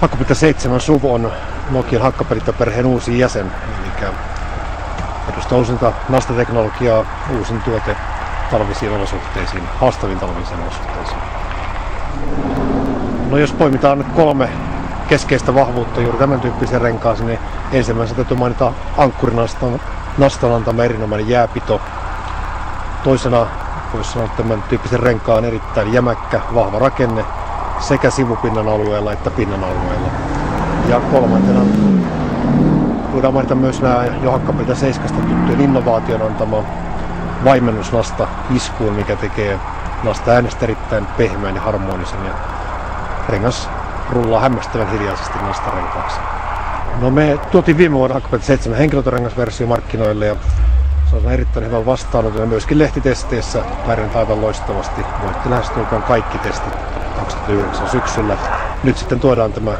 Hakkapeliitta 7 SUV on Nokian hakkapeliittaperheen uusi jäsen, eli edustaa uusinta nastateknologiaa, uusin tuote talvisiin olosuhteisiin, haastaviin talvisiin olosuhteisiin. No jos poimitaan 3 keskeistä vahvuutta juuri tämän tyyppisen renkaaseen, niin ensimmäisenä täytyy mainita ankkurinastan antama erinomainen jääpito. Toisena voisi sanoa tämän tyyppisen renkaan erittäin jämäkkä, vahva rakenne sekä sivupinnan alueella että pinnan alueella. Ja kolmantena voidaan mainita myös nämä jo Hakkapeliitta 7 tuttujen innovaation antama vaimennusnasta iskuun, mikä tekee nasta äänestä erittäin pehmeän ja harmonisen. Ja rengas rullaa hämmästävän hiljaisesti nastarenkaaksi. No me tuotiin viime vuonna Hakkapeliitta 7 henkilöautorengasversio markkinoille ja se on erittäin hyvän vastaanoton ja myöskin lehtitesteissä pärjännyt aivan loistavasti. Voitte lähestulkoon kaikki testit 2009 syksyllä. Nyt sitten tuodaan tämä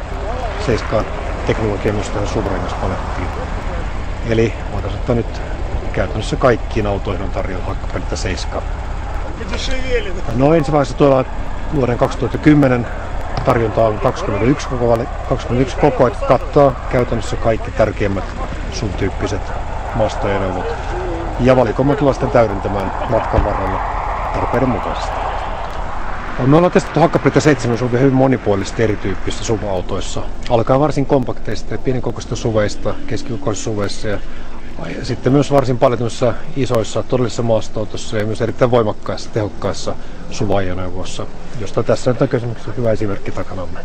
7 teknologia myös tähän SUV-rengaspalettiin. Eli voidaan ottaa nyt käytännössä kaikkiin autoihin on tarjolla Hakkapeliitta 7. No ensi vaiheessa tuodaan vuoden 2010 tarjonta on 21 koko, että kattaa käytännössä kaikki tärkeimmät SUV-tyyppiset maastoajoneuvot. Ja valikoimme tullaan sitten täydentämään matkan varrella tarpeiden mukaisesti. Me ollaan testattu Hakkapeliitta 7 SUVia hyvin monipuolisesti erityyppisissä SUV-autoissa. Alkaa varsin kompakteista ja pienikokoisista SUVeista, keskikokoisissa SUVeissa ja sitten myös varsin paljon isoissa todellisissa maastoautoissa ja myös erittäin voimakkaissa, tehokkaissa SUV-ajoneuvoissa, josta tässä nyt on kysymyksessä hyvä esimerkki takanamme.